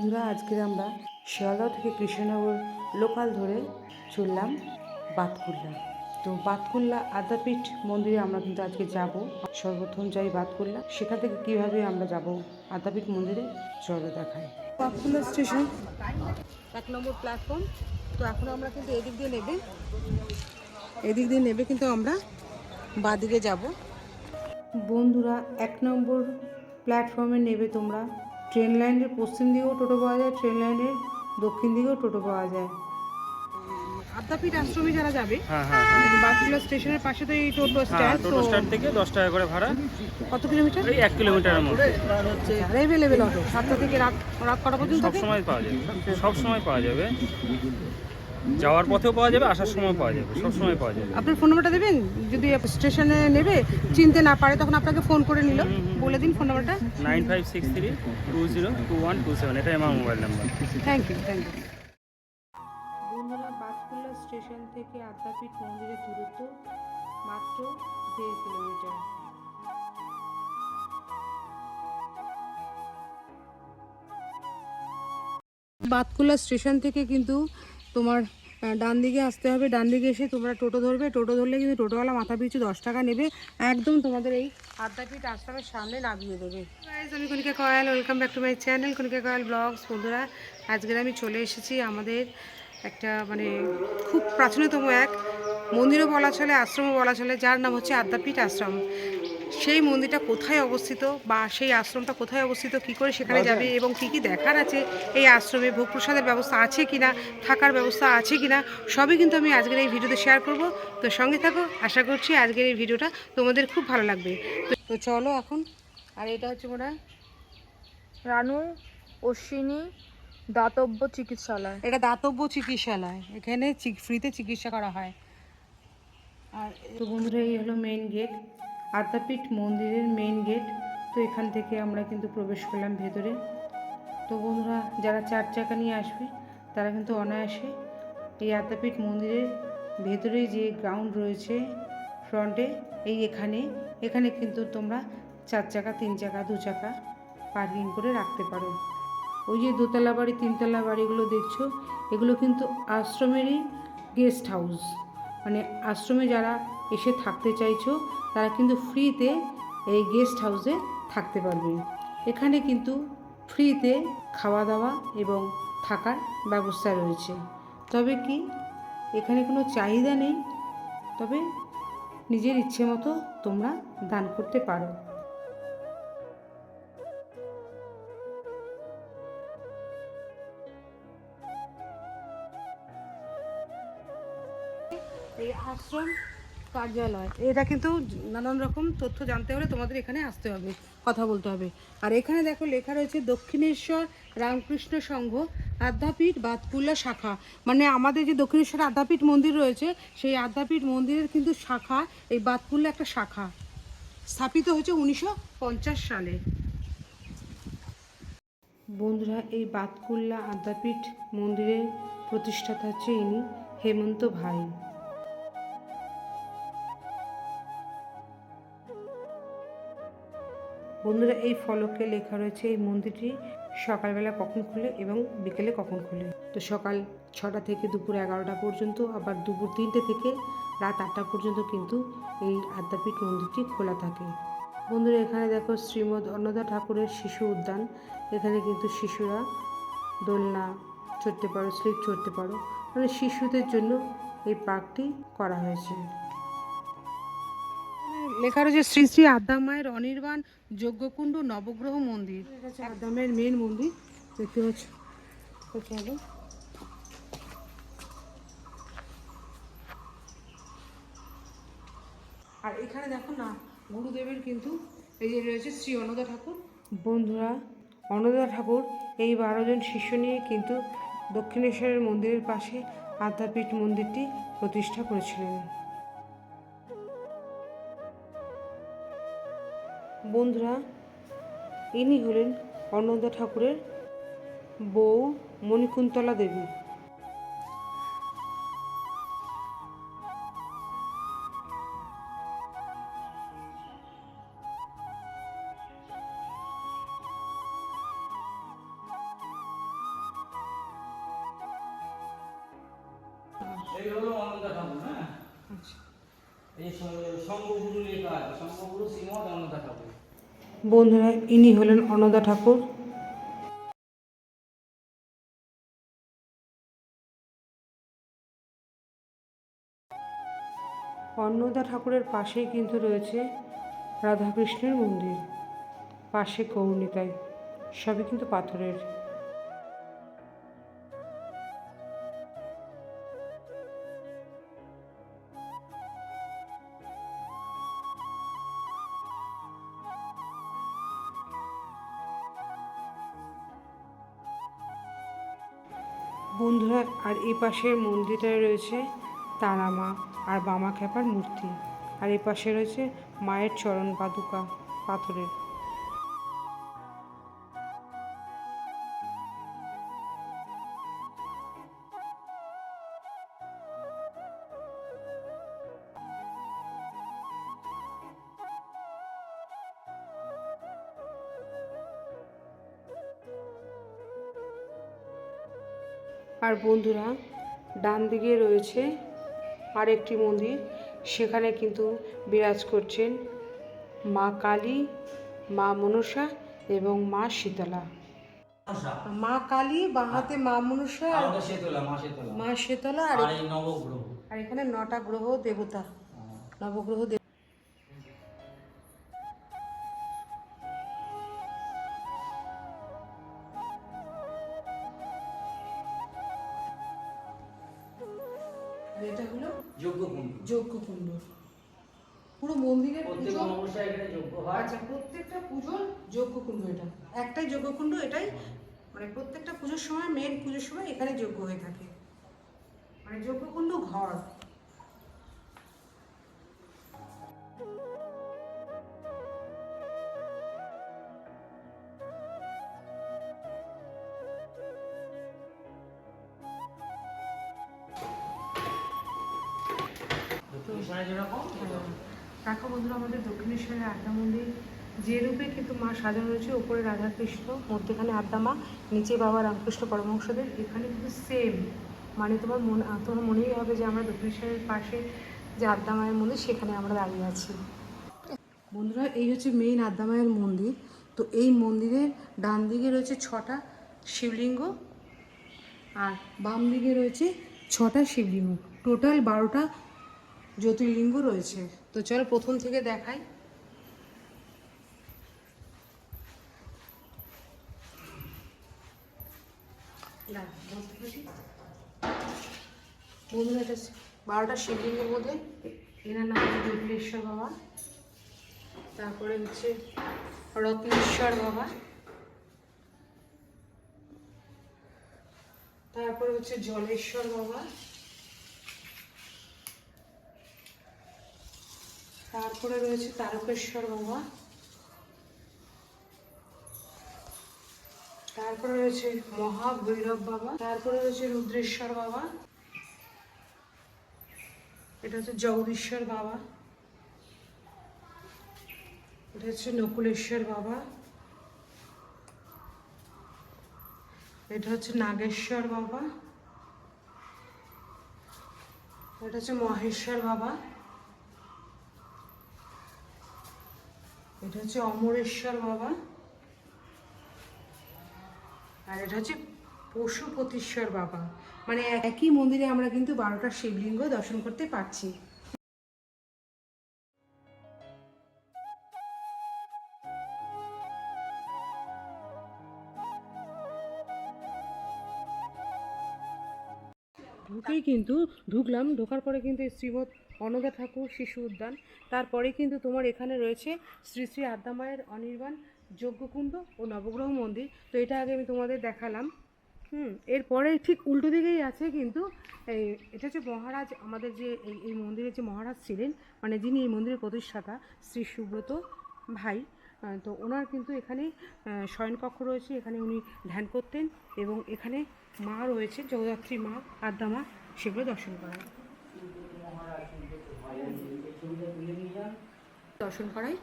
বন্ধুরা, আজকে আমরা শিয়ালদহ থেকে কৃষ্ণনগর লোকাল ধরে চললাম বাতকুল্লা। তো বাতকুল্লা আদ্যাপীঠ মন্দিরে আমরা কিন্তু আজকে যাব। সর্বপ্রথম যাই বাতকুল্লা, সেখান থেকে কীভাবে আমরা যাব আদ্যাপীঠ মন্দিরে চলো দেখায়। বাতকুল্লা স্টেশন 1 নম্বর প্ল্যাটফর্ম। তো এখন আমরা কিন্তু এদিক দিয়ে নেবে কিন্তু আমরা বাদিকে যাব। বন্ধুরা, 1 নম্বর প্ল্যাটফর্মে নেবে তোমরা। ট্রেন লাইনের পশ্চিম দিকেও টোটো পাওয়া যায়, ট্রেন লাইনের দক্ষিণ দিকেও টোটো পাওয়া যায়। আদ্যাপীঠ আশ্রমে যারা যাবে, বাতকুল্লা স্টেশনের পাশে তো এই টোটো স্ট্যান্ড। টোটো স্ট্যান্ড থেকে 10 টাকা করে ভাড়া। কত কিলোমিটার? এই 1 কিলোমিটারের মধ্যে। অ্যাভেলেবেল অটো 7টা থেকে রাত কটা পর্যন্ত? সব সময় পাওয়া যাবে, সব সময় পাওয়া যাবে। যাওয়ার পথেও পাওয়া যাবে, আসার সময় পাওয়া যাবে, সব সময় পাওয়া যাবে। আপনার ফোন নাম্বারটা দেবেন, যদি স্টেশনে নেবে চিনতে না পারে তখন আপনাকে ফোন করে নিল। বলে দিন ফোন নাম্বারটা। 9563202127, এটাই আমার মোবাইল নাম্বার। Thank you. বন্ধুরা, বাতকুল্লা স্টেশন থেকে আদ্যাপীঠ মন্দিরের দূরত্ব মাত্র 1.5 কিলোমিটার। বাতকুল্লা স্টেশন থেকে কিন্তু তোমার ডান দিকে আসতে হবে। ডান দিকে এসে তোমরা টোটো ধরবে। টোটো ধরলে কিন্তু টোটোওয়ালা মাথা পিছু 10 টাকা নেবে। একদম তোমাদের এই আদ্যাপীঠ আশ্রমের সামনে নামিয়ে দেবে। গাইস, আমি Kanika Kayal, welcome back to my channel Kanika Kayal blogs. বন্ধুরা, আজকে আমি চলে এসেছি আমাদের একটা খুব প্রাচীনতম এক মন্দিরও বলা চলে, আশ্রমও বলা চলে, যার নাম হচ্ছে আদ্যাপীঠ আশ্রম। সেই মন্দিরটা কোথায় অবস্থিত বা সেই আশ্রমটা কোথায় অবস্থিত, কি করে সেখানে যাবে এবং কি কি দেখার আছে এই আশ্রমে, ভোগ প্রসাদের ব্যবস্থা আছে কিনা, থাকার ব্যবস্থা আছে কিনা, সবই কিন্তু আমি আজকের এই ভিডিওতে শেয়ার করব। তো সঙ্গে থাকো, আশা করছি আজকের এই ভিডিওটা তোমাদের খুব ভালো লাগবে। তো চলো এখন। আর এটা হচ্ছে মোটা রানু অশ্বিনী দাতব্য চিকিৎসালয়। এটা দাতব্য চিকিৎসালয়, এখানে ফ্রিতে চিকিৎসা করা হয়। আর তো বন্ধুরা, এই হলো মেইন গেট, আদ্যাপীঠ মন্দিরের মেইন গেট। তো এখান থেকে আমরা কিন্তু প্রবেশ করলাম ভেতরে। তো বন্ধুরা, যারা 4 চাকা নিয়ে আসবে তারা কিন্তু অনায়াসে এই আদ্যাপীঠ মন্দিরের ভেতরে যে গ্রাউন্ড রয়েছে ফ্রন্টে, এখানে কিন্তু তোমরা 4 চাকা, 3 চাকা, 2 চাকা পার্কিং করে রাখতে পারো। ওই যে দোতলা বাড়ি, 3তলা বাড়িগুলো দেখছো, এগুলো কিন্তু আশ্রমেরই গেস্ট হাউস। মানে আশ্রমে যারা এসে থাকতে চাইছো তারা কিন্তু ফ্রিতে এই গেস্ট হাউসে থাকতে পারবে। এখানে কিন্তু ফ্রিতে খাওয়া দাওয়া এবং থাকার ব্যবস্থা রয়েছে। তবে কি এখানে কোনো চাহিদা নেই, তবে নিজের ইচ্ছে মতো তোমরা দান করতে পারো। এই আশ্রম কার্যালয়, এটা কিন্তু নানান রকম তথ্য জানতে হলে তোমাদের এখানে আসতে হবে, কথা বলতে হবে। আর এখানে দেখো লেখা রয়েছে দক্ষিণেশ্বর রামকৃষ্ণ সংঘ আদ্যাপীঠ বাতকুল্লা শাখা। মানে আমাদের যে দক্ষিণেশ্বর আদ্যাপীঠ মন্দির রয়েছে, সেই আদ্যাপীঠ মন্দিরের কিন্তু শাখা, এই বাতকুল্লা একটা শাখা, স্থাপিত হয়েছে 1950 সালে। বন্ধুরা, এই বাতকুল্লা আদ্যাপীঠ মন্দিরের প্রতিষ্ঠাতা হচ্ছে ইনি হেমন্ত ভাই। বন্ধুরা, এই ফলকে লেখা রয়েছে এই মন্দিরটি সকালবেলা কখন খুলে এবং বিকেলে কখন খুলে। তো সকাল 6টা থেকে দুপুর 11টা পর্যন্ত, আবার দুপুর 3টে থেকে রাত 8টা পর্যন্ত কিন্তু এই আদ্যাপীঠ মন্দিরটি খোলা থাকে। বন্ধুরা, এখানে দেখো শ্রীমৎ অন্নদা ঠাকুরের শিশু উদ্যান। এখানে কিন্তু শিশুরা দোলনা চড়তে পারো, স্লিপ চড়তে পারো, মানে শিশুদের জন্য এই পার্কটি করা হয়েছে। লেখা রয়েছে শ্রী শ্রী আদ্যা মায়ের অনির্বাণ যজ্ঞকুণ্ড নবগ্রহ মন্দির। এটা হচ্ছে আদ্যা মায়ের মেন মন্দির, দেখতে পাচ্ছ। চলো। আর এখানে দেখো না, গুরুদেবের কিন্তু এই যে রয়েছে শ্রী অন্নদা ঠাকুর। বন্ধুরা, অন্নদা ঠাকুর এই 12 জন শিষ্য নিয়ে কিন্তু দক্ষিণেশ্বরের মন্দিরের পাশে আদ্যাপীঠ মন্দিরটি প্রতিষ্ঠা করেছিলেন। বন্ধুরা, ইনি হলেন অন্নদা ঠাকুরের বউ মণিকুন্তলা দেবী। এই হলো অনন্তা ঠাকুর, হ্যাঁ। আচ্ছা এই শঙ্করগুরু লেখা আছে, শঙ্করগুরু শ্রীমৎ অনন্তা ঠাকুর। বন্ধুরা, ইনি হলেন অন্নদা ঠাকুর। অন্নদা ঠাকুরের পাশেই কিন্তু রয়েছে রাধাকৃষ্ণের মন্দির, পাশে গৌরনিতাই, সবই কিন্তু পাথরের। বন্ধুরা, আর এই পাশের মন্দিরটায় রয়েছে তারা মা আর বামা খ্যাপার মূর্তি, আর এই পাশে রয়েছে মায়ের চরণ পাদুকা পাথরের। আর বন্ধুরা, ডান দিকে রয়েছে আরেকটি মন্দির, সেখানে কিন্তু বিরাজ করছেন মা কালী, মা মনসা এবং মা শীতলা। মা কালী, বাঁহাতে মা মনসা আর মা শীতলা, আর নবগ্রহ, আর এখানে 9টা গ্রহ দেবতা, নবগ্রহ দেবতা। এটা হলো যজ্ঞকুণ্ড। পুরো মন্দিরের পুজো, আচ্ছা, প্রত্যেকটা পুজোর যজ্ঞকুণ্ড এটা, একটাই যজ্ঞকুণ্ড, এটাই মানে প্রত্যেকটা পুজোর সময়, মেন পুজোর সময় এখানে যজ্ঞ হয়ে থাকে, মানে যজ্ঞকুণ্ড ঘর। দেখো বন্ধুরা, আমাদের দক্ষিণেশ্বরের আদ্যা মন্দির যে রূপে কিন্তু মা সাজানো রয়েছে, ওপরে রাধাকৃষ্ণ, মধ্যেখানে আদ্যা মা, নিচে বাবা রামকৃষ্ণ পরমহংসদেব, এখানে কিন্তু সেম, মানে তোমার মনেই হবে যে আমরা দক্ষিণেশ্বরের পাশে যে আদ্যা মায়ের মন্দির, সেখানে আমরা দাঁড়িয়ে আছি। বন্ধুরা, এই হচ্ছে মেইন আদ্যা মায়ের মন্দির। তো এই মন্দিরের ডান দিকে রয়েছে 6টা শিবলিঙ্গ, আর বাম দিকে রয়েছে 6টা শিবলিঙ্গ, টোটাল 12টা জ্যোতির্লিঙ্গ রয়েছে। তো চলো প্রথম থেকে দেখাই। বন্ধুরা, এটা 12টা শিবলিঙ্গের মধ্যে এনার নাম হচ্ছে জটিলেশ্বর বাবা, তারপরে হচ্ছে রত্নেশ্বর বাবা, তারপরে হচ্ছে জলেশ্বর বাবা, তারপরে রয়েছে তারকেশ্বর বাবা, তারপরে রয়েছে মহাভৈরব বাবা, তারপরে রয়েছে রুদ্রেশ্বর বাবা, এটা হচ্ছে জগদীশ্বর বাবা, এটা হচ্ছে নকুলেশ্বর বাবা, এটা হচ্ছে নাগেশ্বর বাবা, এটা হচ্ছে মহেশ্বর বাবা, এটা হচ্ছে অমরেশ্বর বাবা, আর এটা হচ্ছে পশুপতিশ্বর বাবা। মানে একই মন্দিরে আমরা কিন্তু 12টা শিবলিঙ্গ দর্শন করতে পারছি। ঢোকার পরে কিন্তু শ্রীমৎ অন্নদা ঠাকুর শিশু উদ্যান, তারপরে কিন্তু তোমার এখানে রয়েছে শ্রী শ্রী আদ্যা মায়ের অনির্বাণ যজ্ঞকুণ্ড ও নবগ্রহ মন্দির। তো এটা আগে আমি তোমাদের দেখালাম। এরপরে ঠিক উল্টো দিকেই আছে কিন্তু এটা হচ্ছে মহারাজ, আমাদের যে এই মন্দিরের যে মহারাজ ছিলেন, মানে যিনি এই মন্দিরের প্রতিষ্ঠাতা, শ্রী সুব্রত ভাই, তো ওনার কিন্তু এখানে শয়নকক্ষ রয়েছে, এখানে উনি ধ্যান করতেন, এবং এখানে মা রয়েছে, জগদ্ধাত্রী মা, আদ্যা মা, সেগুলো দর্শন করায়।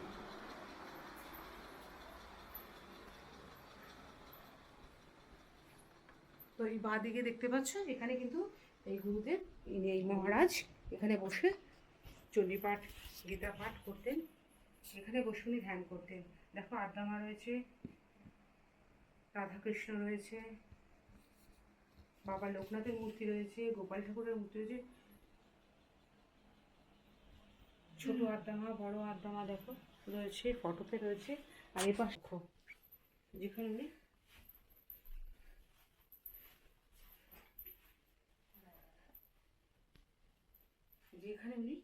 তো এই বাঁ দিকে দেখতে পাচ্ছ, এখানে কিন্তু এই গুরুদেব, ইনি এই মহারাজ এখানে বসে চণ্ডী পাঠ, গীতা পাঠ করতেন। এখানে বসে উনি ধ্যান করতেন। দেখো আদ্দামা রয়েছে, রাধাকৃষ্ণ রয়েছে, বাবা লোকনাথের মূর্তি রয়েছে, গোপাল ঠাকুরের মূর্তি রয়েছে, ছোট আদ্দামা, বড় আদ্দামা দেখো রয়েছে, ফটোতে রয়েছে। আর এই পাশে যেখানে উনি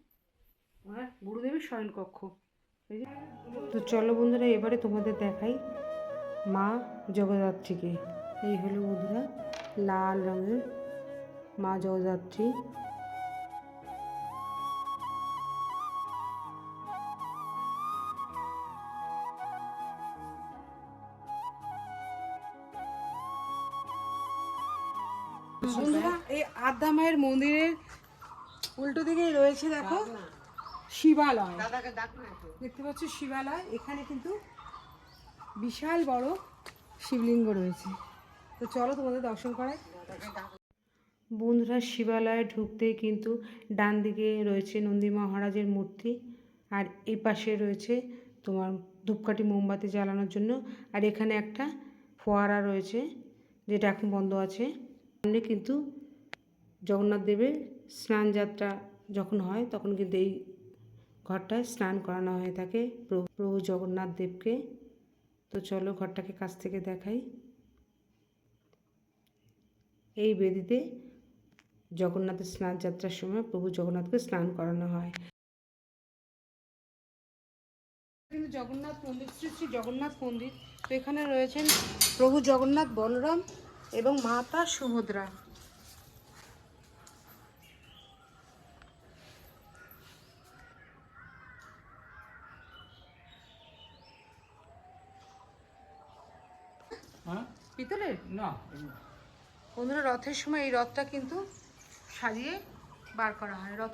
ওনার গুরুদেবের শয়ন কক্ষ। তো চলো বন্ধুরা, এবারে তোমাদের দেখাই মা জগদ্ধাত্রীকে। এই হলো বন্ধুরা লাল রঙের মা জগদ্ধাত্রী। বন্ধুরা এই আদ্যা মায়ের মন্দিরের উল্টো দিকেই রয়েছে দেখো শিবালয়, দেখতে পাচ্ছ শিবালয়। এখানে কিন্তু বিশাল বড় শিবলিঙ্গ রয়েছে। তো চলো তোমাদের দর্শন করাই। বন্ধুরা শিবালয়ে ঢুকতে কিন্তু ডান দিকে রয়েছে নন্দী মহারাজের মূর্তি, আর এই পাশে রয়েছে তোমার ধূপকাঠি মোমবাতি জ্বালানোর জন্য। আর এখানে একটা ফোয়ারা রয়েছে যেটা এখন বন্ধ আছে। সামনে কিন্তু জগন্নাথ দেবের স্নান যাত্রা যখন হয় তখন কিন্তু এই ঘরটায় স্নান করানো হয়ে থাকে প্রভু জগন্নাথ দেবকে। তো চলো ঘরটাকে কাছ থেকে দেখাই। এই বেদিতে জগন্নাথের স্নান যাত্রার সময় প্রভু জগন্নাথকে স্নান করানো হয়। কিন্তু জগন্নাথ মন্দির, শ্রী শ্রী জগন্নাথ মন্দির। তো এখানে রয়েছেন প্রভু জগন্নাথ, বলরাম এবং মাতা সুভদ্রা। পিতলের না, বন্ধুরা রথের সময় এই রথটা কিন্তু সাজিয়ে বার করা হয়। রথ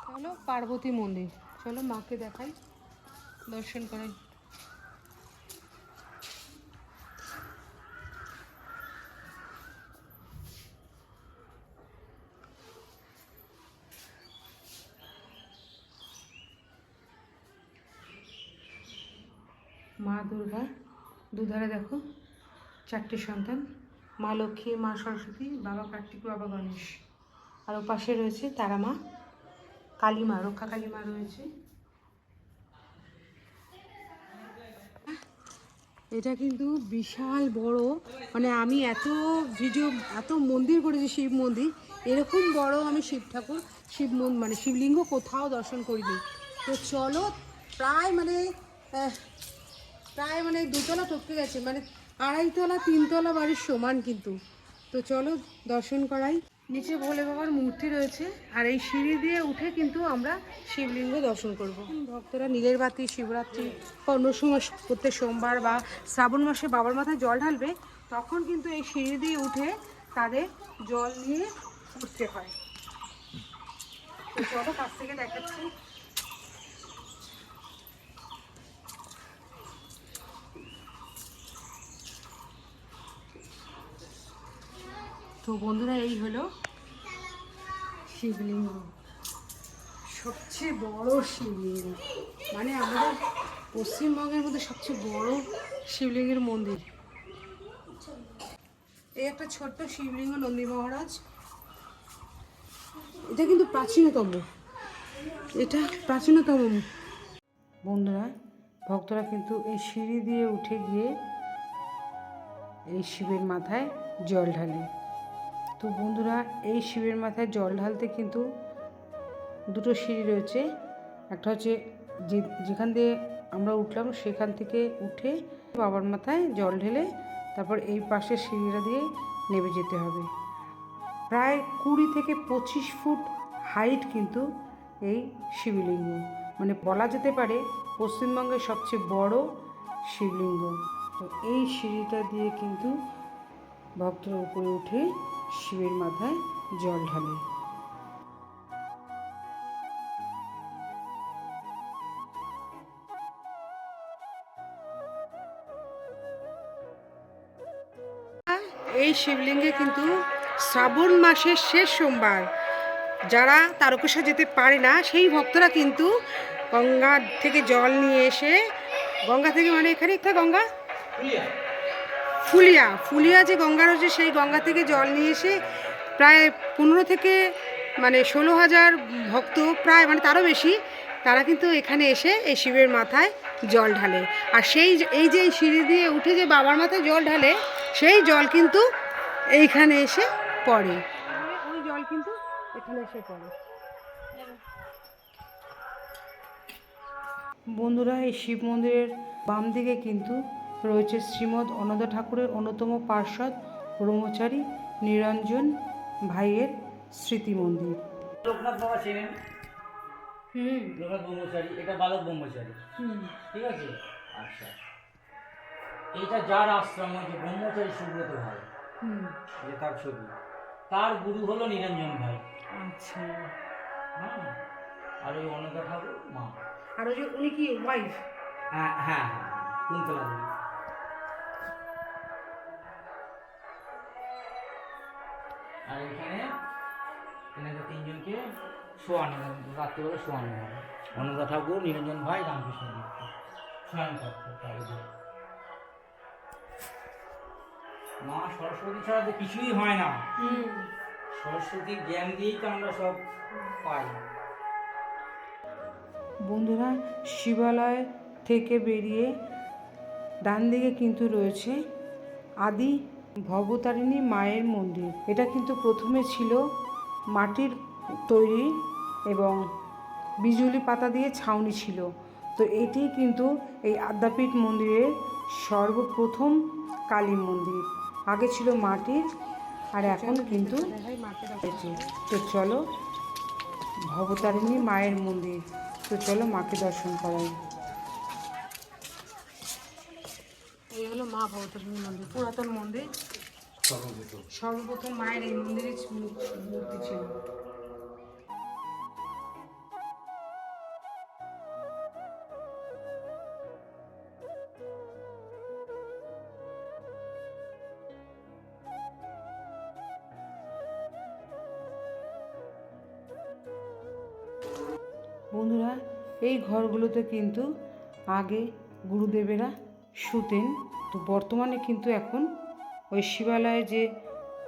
চলো পার্বতী মন্দির, চলো মাকে দেখাই, দর্শন করাই। মা দুর্গা, দুধারে দেখো চারটি সন্তান, মা লক্ষ্মী, মা সরস্বতী, বাবা কার্তিক, বাবা গণেশ। আর ও পাশে রয়েছে তারা মা, কালী মা, রক্ষা কালী মা রয়েছে। এটা কিন্তু বিশাল বড়, মানে আমি এত ভিডিও, এত মন্দির করেছি শিব মন্দির, এরকম বড় আমি শিব ঠাকুর, মানে শিবলিঙ্গ কোথাও দর্শন করিনি। তো চলো প্রায় মানে দুতলা টপকে গেছে, মানে আড়াইতলা তিনতলা বাড়ির সমান কিন্তু। তো চলো দর্শন করাই। নিচে ভোলে বাবার মূর্তি রয়েছে, আর এই সিঁড়ি দিয়ে উঠে কিন্তু আমরা শিবলিঙ্গ দর্শন করব। ভক্তরা নীলের বাতি, শিবরাত্রি বা অন্য সময় প্রত্যেক সোমবার বা শ্রাবণ মাসে বাবার মাথায় জল ঢালবে, তখন কিন্তু এই সিঁড়ি দিয়ে উঠে তাদের জল নিয়ে উঠতে হয়। তো চলো কাছ থেকে দেখাচ্ছি। তো বন্ধুরা এই হলো শিবলিঙ্গ, সবচেয়ে বড় শিবলিঙ্গ, মানে আমাদের পশ্চিমবঙ্গের মধ্যে সবচেয়ে বড় শিবলিঙ্গের মন্দির। এই একটা ছোট্ট শিবলিঙ্গ নন্দী মহারাজ, এটা কিন্তু প্রাচীনতম, এটা প্রাচীনতম। বন্ধুরা ভক্তরা কিন্তু এই সিঁড়ি দিয়ে উঠে গিয়ে এই শিবের মাথায় জল ঢালে। তো বন্ধুরা এই শিবের মাথায় জল ঢালতে কিন্তু দুটো সিঁড়ি রয়েছে, একটা হচ্ছে যেখান দিয়ে আমরা উঠলাম সেখান থেকে উঠে বাবার মাথায় জল ঢেলে তারপর এই পাশের সিঁড়িটা দিয়ে নেমে যেতে হবে। প্রায় 20 থেকে 25 ফুট হাইট কিন্তু এই শিবলিঙ্গ, মানে বলা যেতে পারে পশ্চিমবঙ্গের সবচেয়ে বড় শিবলিঙ্গ। তো এই সিঁড়িটা দিয়ে কিন্তু ভক্তরা উপরে উঠে শিবের মাথায় জল ঢালে। এই শিবলিঙ্গে কিন্তু শ্রাবণ মাসের শেষ সোমবার যারা তারকেশ্বর যেতে পারে না সেই ভক্তরা কিন্তু গঙ্গা থেকে জল নিয়ে এসে, গঙ্গা থেকে মানে এখানে একটা গঙ্গা ফুলিয়া ফুলিয়া যে গঙ্গা রয়েছে সেই গঙ্গা থেকে জল নিয়ে এসে প্রায় 15 থেকে মানে 16,000 ভক্ত প্রায় মানে তারও বেশি, তারা কিন্তু এখানে এসে এই শিবের মাথায় জল ঢালে। আর এই যে সিঁড়ি দিয়ে উঠে যে বাবার মাথায় জল ঢালে সেই জল কিন্তু এইখানে এসে পড়ে, ওই জল কিন্তু এখানে এসে পড়ে। বন্ধুরা, এই শিব মন্দিরের বাম দিকে কিন্তু রয়েছে শ্রীমৎ অন্নদা ঠাকুরের অন্যতম পার্ষদ ব্রহ্মচারী নিরঞ্জন ভাইয়ের স্মৃতি মন্দির। লোকনাথ বাবা ছিলেন, লোকনাথ ব্রহ্মচারী, এটা বালক ব্রহ্মচারী, ঠিক আছে। আচ্ছা, এইটা যার আশ্রম যে ব্রহ্মচারী সুব্রত ভাই, যে তার ছবি, তার গুরু হলো নিরঞ্জন ভাই। আচ্ছা, হ্যাঁ, আর ওই অন্নদা ঠাকুর মা। আর ওই যে উনি কি ওয়াইফ? হ্যাঁ হ্যাঁ, কুন্তলা দেবী। আর এখানে এনাদের তিনজনকে শোয়ানো, রাত্রিবেলা শোয়ানো হয়। অন্নদা ঠাকুর, নিরঞ্জন ভাই, রামকৃষ্ণ দত্ত শয়ন তত্ত্ব। মা সরস্বতী ছাড়া তো কিছুই হয় না। সরস্বতীর জ্ঞান দিয়েই তো আমরা সব পাই। বন্ধুরা, শিবালয় থেকে বেরিয়ে ডান দিকে কিন্তু রয়েছে আদি ভবতারিণী মায়ের মন্দির। এটা কিন্তু প্রথমে ছিল মাটির তৈরি এবং বিজুলি পাতা দিয়ে ছাউনি ছিল। তো এটি কিন্তু এই আদ্যাপীঠ মন্দিরের সর্বপ্রথম কালী মন্দির। আগে ছিল মাটির, আর এখন কিন্তু তো চলো ভবতারিণী মায়ের মন্দির, তো চলো মাকে দর্শন করাই। এই হলো মা ভবতারিণী মন্দির, পুরাতন মন্দির, সর্বপ্রথম মায়ের এই মন্দিরে মূর্তি ছিল। বন্ধুরা, এই ঘরগুলোতে কিন্তু আগে গুরুদেবেরা শুতেন। তো বর্তমানে কিন্তু এখন ওই শিবালয়ে যে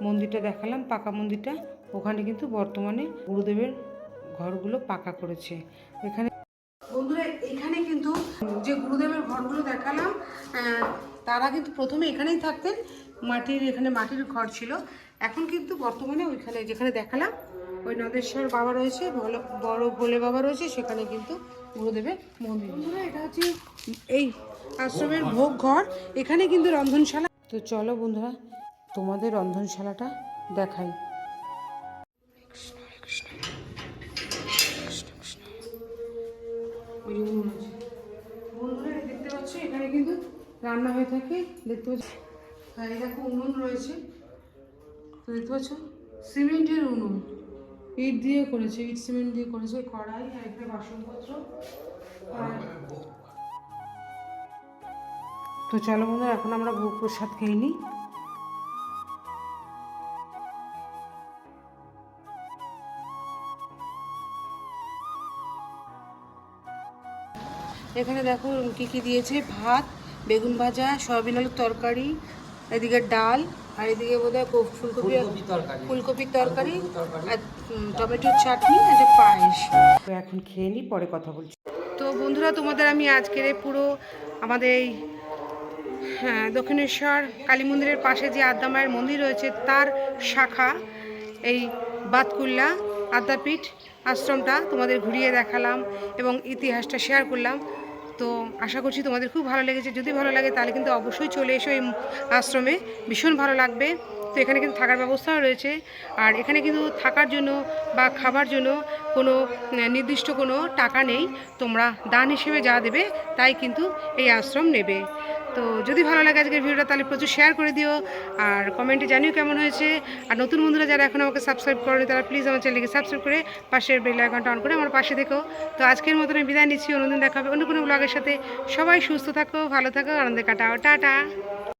মন্দিরটা দেখালাম, পাকা মন্দিরটা, ওখানে কিন্তু বর্তমানে গুরুদেবের ঘরগুলো পাকা করেছে। এখানে বন্ধুরা, এখানে কিন্তু যে গুরুদেবের ঘরগুলো দেখালাম, তারা কিন্তু প্রথমে এখানেই থাকতেন, এখানে মাটির ঘর ছিল। এখন কিন্তু বর্তমানে ওইখানে যেখানে দেখালাম ওই নদেশ্বর বাবা রয়েছে, বড় ভোলে বাবা রয়েছে, সেখানে কিন্তু গুরুদেবের মন্দির। বন্ধুরা, এটা হচ্ছে এই আশ্রমের ভোগ ঘর, এখানে কিন্তু রন্ধনশালা। তো চলো বন্ধুরা, তোমাদের রন্ধনশালাটা দেখাই। বন্ধুরা, দেখতে পাচ্ছ এখানে কিন্তু রান্না হয়ে থাকে, দেখতে পাচ্ছ। হ্যাঁ, এই দেখো উনুন রয়েছে, তো দেখতে পাচ্ছ সিমেন্টের উনুন, ইট দিয়ে করেছে, ইট সিমেন্ট দিয়ে করেছে। কড়াই আর একটা বাসনপত্র। তো চলো বন্ধুরা, এখন আমরা ভোগ প্রসাদ খেয়ে নিই। এখানে দেখো কি কি দিয়েছে, ভাত, বেগুন ভাজা, সয়াবিন আলুর তরকারি, এদিকে ডাল, আর এদিকে বোধহয় ফুলকপির তরকারি, আর টমেটোর চাটনি, আর পায়েস। তো এখন খেয়ে নিই, পরে কথা বলছি। তো বন্ধুরা, তোমাদের আমি আজকের পুরো আমাদের এই দক্ষিণেশ্বর কালী মন্দিরের পাশে যে আদ্যা মায়ের মন্দির রয়েছে তার শাখা এই বাতকুল্লা আদ্যাপীঠ আশ্রমটা তোমাদের ঘুরিয়ে দেখালাম এবং ইতিহাসটা শেয়ার করলাম। তো আশা করছি তোমাদের খুব ভালো লেগেছে। যদি ভালো লাগে তাহলে কিন্তু অবশ্যই চলে এসো এই আশ্রমে, ভীষণ ভালো লাগবে। তো এখানে কিন্তু থাকার ব্যবস্থাও রয়েছে, আর এখানে কিন্তু থাকার জন্য বা খাবার জন্য কোনো নির্দিষ্ট কোনো টাকা নেই, তোমরা দান হিসেবে যা দেবে তাই কিন্তু এই আশ্রম নেবে। তো যদি ভালো লাগে আজকের ভিডিওটা তাহলে প্রচুর শেয়ার করে দিও, আর কমেন্টে জানিও কেমন হয়েছে। আর নতুন বন্ধুরা যারা এখন আমাকে সাবস্ক্রাইব করেনি তারা প্লিজ আমার চ্যানেলকে সাবস্ক্রাইব করে পাশের বেল আইকনটা অন করে আমার পাশে দেখো। তো আজকের মতন আমি বিদায় নিচ্ছি, অন্যদিন দেখা হবে অন্য কোনো ব্লগের সাথে। সবাই সুস্থ থাকো, ভালো থাকো, আনন্দে কাটাও, টাটা।